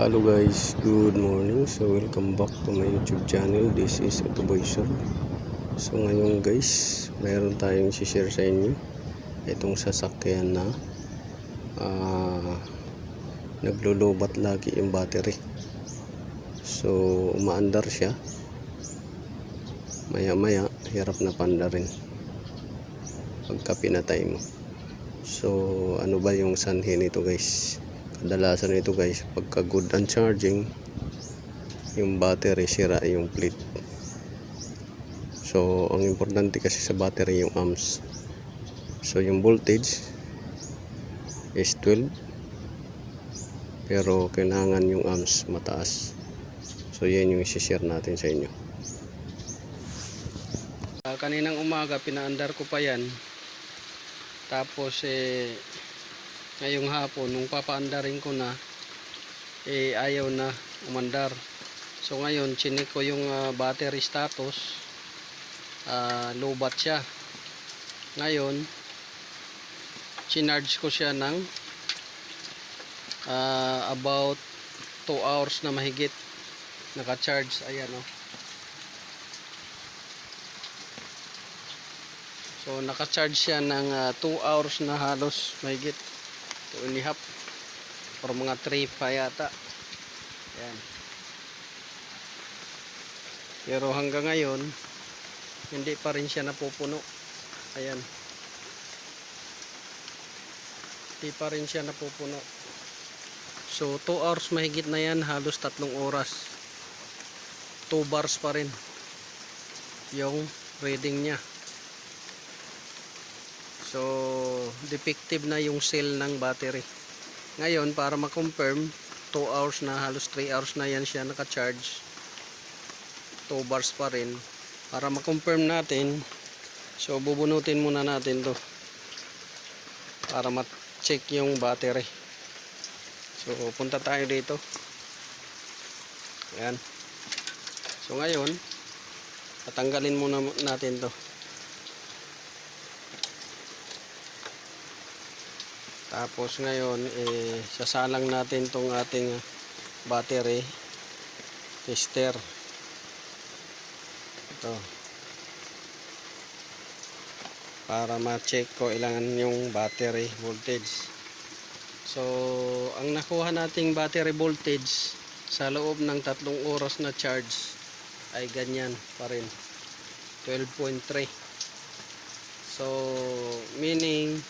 Hello guys, good morning. So welcome back to my YouTube channel. This is Autoboyson. So ngayon guys, mayroon tayong share sa inyo. Itong sasakyan na naglulubat lagi yung battery. So umaandar siya. Maya maya, hirap na pandarin pagka pinatay mo. So ano ba yung sanhi nito guys? Kadalasan nito guys, pagka good ang charging, yung battery sira yung plate. So ang importante kasi sa battery yung amps. So yung voltage is 12, pero kailangan yung amps mataas. So yan yung i-share natin sa inyo. Kaninang umaga pinaandar ko pa yan. Tapos ngayong hapon nung papaandarin ko na, ayaw na umandar. So ngayon chinik ko yung battery status, low-bat siya. Ngayon chinarge ko siya ng about 2 hours na mahigit naka-charge. Ayan o. So naka-charge siya ng 2 hours na halos mahigit 2.5 or mga 3 pa yata. Ayan. Pero hanggang ngayon hindi pa rin siya napupuno. Ayan. Hindi pa rin siya napupuno. So 2 hours mahigit na yan, halos 3 oras. 2 bars pa rin yung reading niya. So defective na yung cell ng battery. Ngayon para ma-confirm, 2 hours na, halos 3 hours na yan siya naka-charge. 2 bars pa rin. Para ma-confirm natin, so bubunutin muna natin to para ma-check yung battery. So punta tayo dito. Ayan. So ngayon tatanggalin muna natin to. Tapos ngayon sasalang natin tong ating battery tester. Ito. Para ma-check ko ilan yung battery voltage. So ang nakuha nating battery voltage sa loob ng 3 oras na charge ay ganyan pa rin, 12.3. So meaning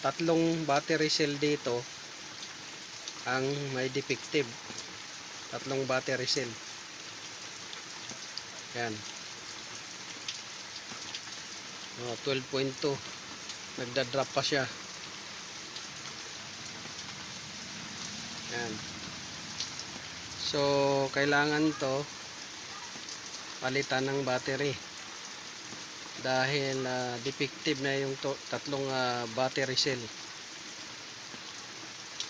tatlong battery cell dito ang may defective. Tatlong battery cell. Yan. 12.2. Nagda-drop pa siya. Yan. So kailangan to palitan ng battery dahil defective na yung tatlong battery cell.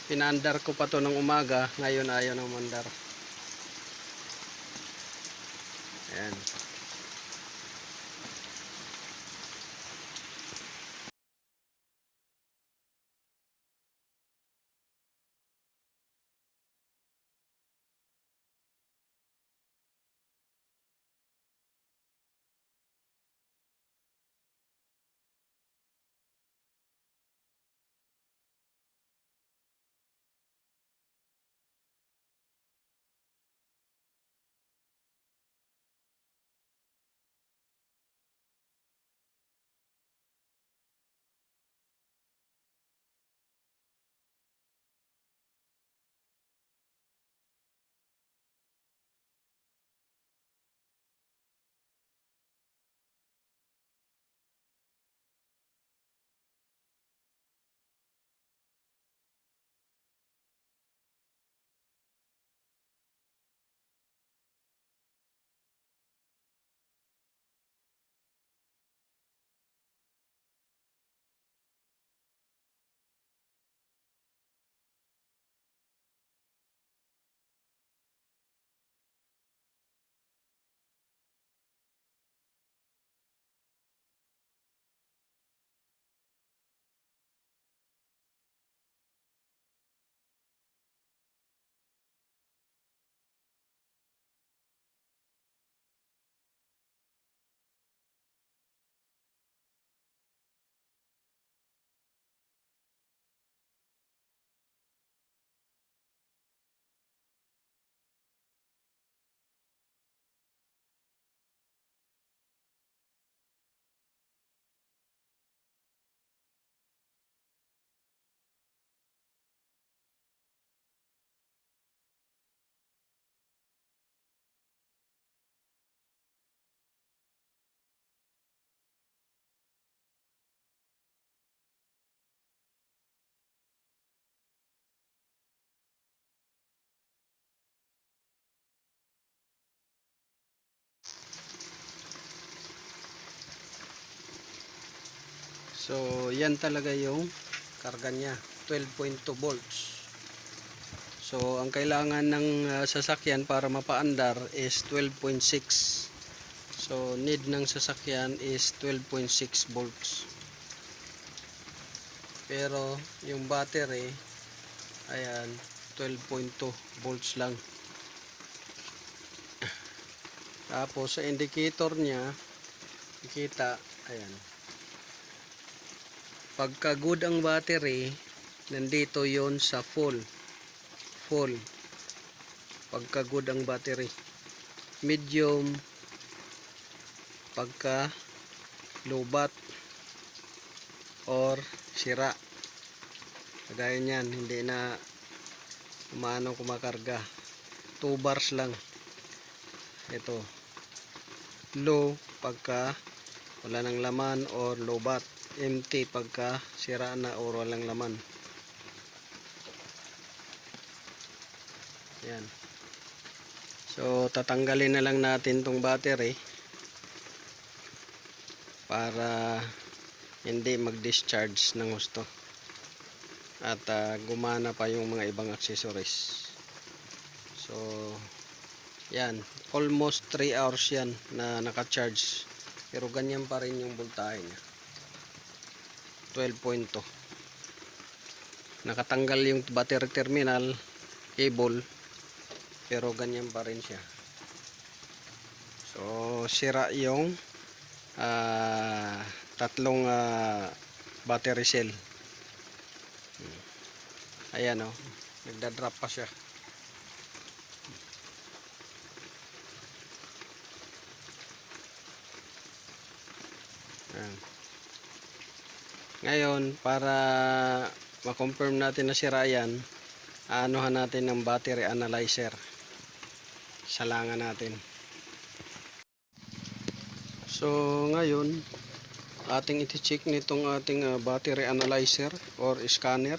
Pinaandar ko pa to ng umaga, ngayon ayaw na umandar. Ayan. So yan talaga yung karga niya, 12.2 volts. So ang kailangan ng sasakyan para mapaandar is 12.6. So need ng sasakyan is 12.6 volts. Pero yung battery, ayan, 12.2 volts lang. Tapos sa indicator niya, nakita, ayan. Pagka good ang battery, nandito yon sa full. Pagka good ang battery. Medium, pagka lobat or sira. Kagaya niyan, hindi na kumakarga. 2 bars lang. Ito. Low pagka wala ng laman or lobat. Empty pagka sira na or walang laman. Yan. So tatanggalin na lang natin tong battery para hindi mag-discharge ng gusto at gumana pa yung mga ibang accessories. So yan, almost 3 hours yan na naka-charge, pero ganyan pa rin yung voltahe niya, 12.2. Nakatanggal yung battery terminal cable, pero ganyan pa rin siya. So sira yung tatlong battery cell. Ayan o, nagda-drop pa siya. Ayan. Ngayon, para ma-confirm natin na sira yan, aanuhan natin ng battery analyzer. Salangan natin. So ngayon, ating iti-check nitong ating battery analyzer or scanner.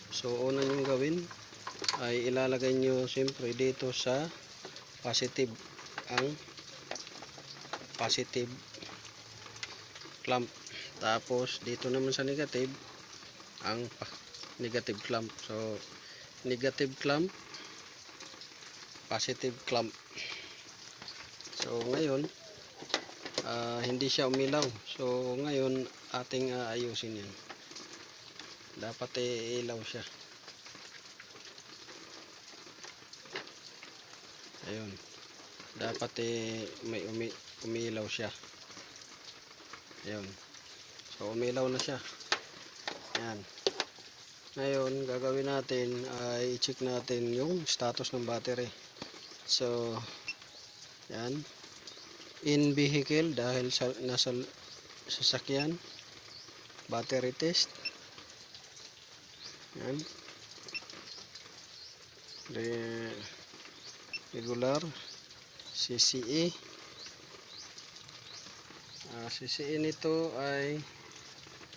So una yung gawin ay ilalagay nyo siyempre dito sa positive ang positive clamp, tapos dito naman sa negative ang negative clamp. So negative clamp, positive clamp. So ngayon hindi siya umilaw. So ngayon ating ayusin yan. Dapat ilaw siya. Ayun. Dapat may umilaw siya. Ayun. So umilaw na siya. Ayan. Ngayon gagawin natin ay i-check natin yung status ng battery. So yan. In vehicle, dahil nasa sasakyan, battery test. Yan. Regular CCE. CCE nito ay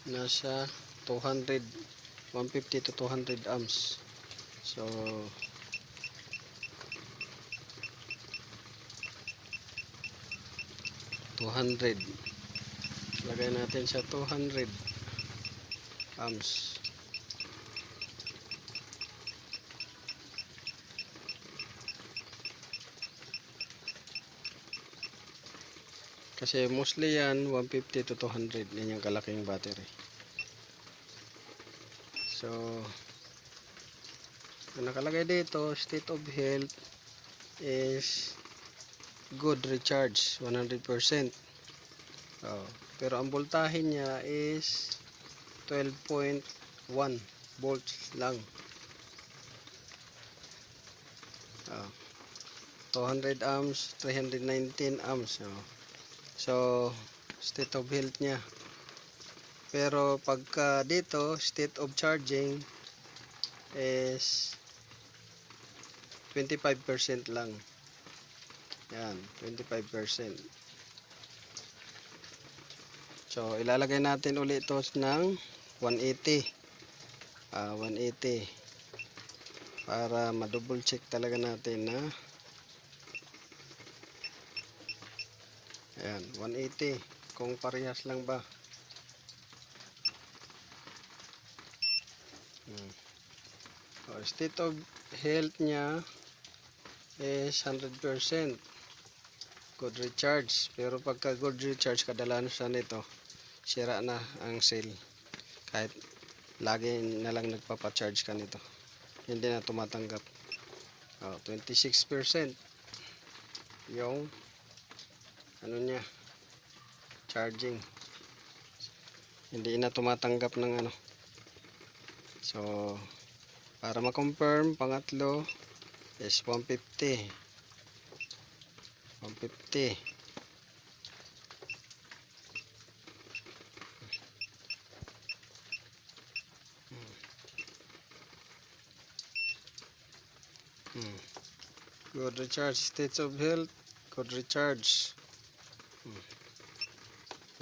nasa 150 to 200 amps. So lagay natin sa 200 amps. Kasi mostly yan 150 to 200, yan yung kalaking battery. So ang nakalagay dito, state of health is good, recharge 100%. Pero ang voltahe niya is 12.1 volts lang. 200 amps, 319 amps. So state of health niya. Pero pagka dito, state of charging is 25% lang. Yan, 25%. So ilalagay natin ulit ito ng 180. 180 para ma-double check talaga natin na ayan, 180 kung parehas lang ba. State of health niya is 100%. Good recharge. Pero pagka good recharge, kadalasan nito, sira na ang cell. Kahit lagi na lang nagpapacharge ka nito. Hindi na tumatanggap. 26% yung ano niya, charging. Hindi na tumatanggap ng ano. So, para ma-confirm, pangatlo is 150. 150. Good recharge. States of health, good recharge.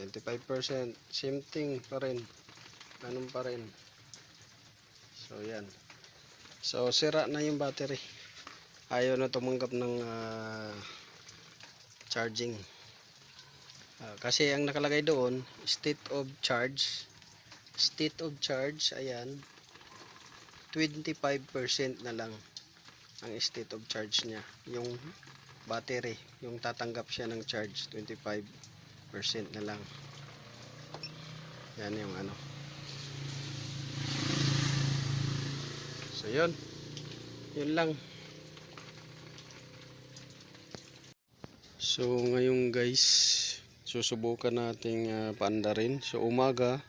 25%. Same thing pa rin. Ganun pa rin. So, yan. So, sira na yung battery. Ayaw na tumanggap ng charging. Kasi ang nakalagay doon, state of charge. State of charge, ayan. 25% na lang ang state of charge niya. Yung battery, yung tatanggap siya ng charge, 25% na lang. Yan yung ano. So, yun. Yun lang. So, ngayon guys, susubukan nating paandarin. So, umaga,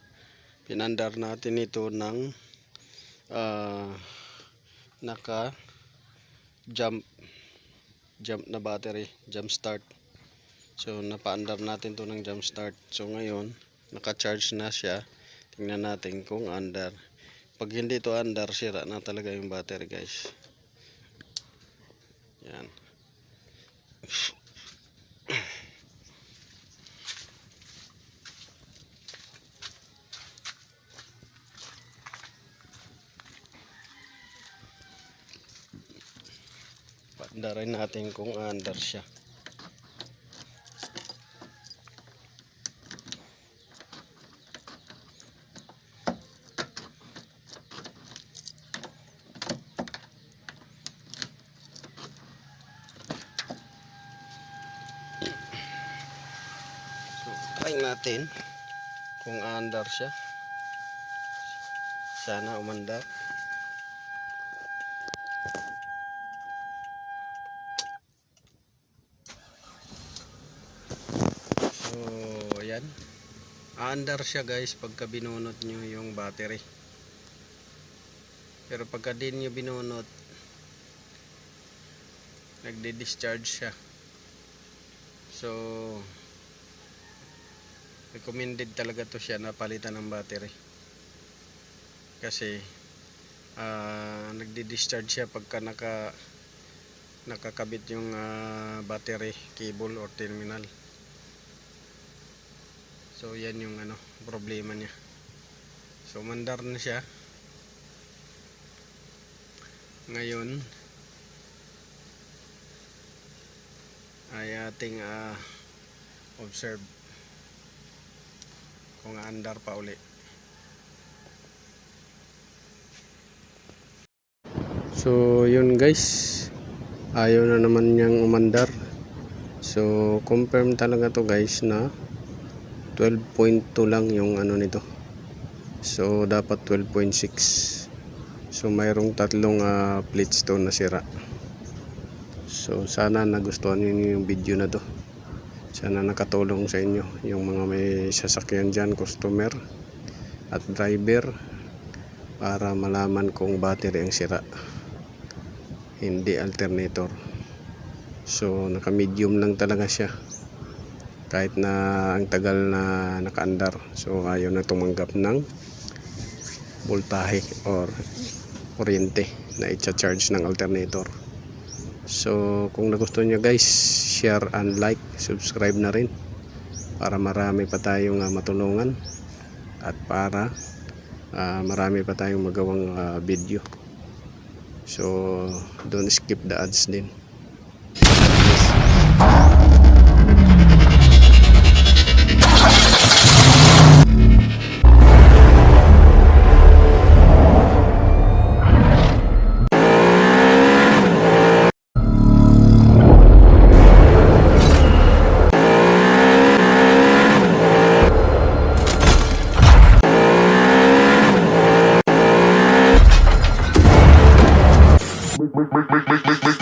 pinandar natin ito ng naka jump na battery, jump start. So, napaandar natin to ng jump start. So, ngayon, naka-charge na siya. Tingnan natin kung andar. Pag hindi to andar, sira na talaga yung battery guys. Yan. Paandarin natin kung andar siya. Try natin kung aandar siya. Sana umandar. So, ayan. Aandar siya guys pagka binunot nyo yung battery. Pero pagka din nyo binunot, nagdi-discharge siya. So, recommended talaga to siya na palitan ng battery. Kasi nagdi-discharge siya pagka nakakabit yung battery cable or terminal. So yan yung ano, problema niya. So mandar na siya. Ngayon ay ating observe kung andar pa uli. So yun guys, ayaw na naman niyang umandar. So confirm talaga to guys na 12.2 lang yung ano nito. So dapat 12.6. So mayroong tatlong plate stone na sira. So sana nagustuhan niyo yung video na to. Sana nakatulong sa inyo yung mga may sasakyan dyan, customer at driver, para malaman kung battery ang sira, hindi alternator. So naka medium lang talaga siya kahit na ang tagal na nakaandar. So ayaw na tumanggap ng voltahe or kuryente na i-charge ng alternator. So kung nagustuhan nyo guys, share and like, subscribe na rin para marami pa tayong matulungan at para marami pa tayong magawang video. So don't skip the ads din. make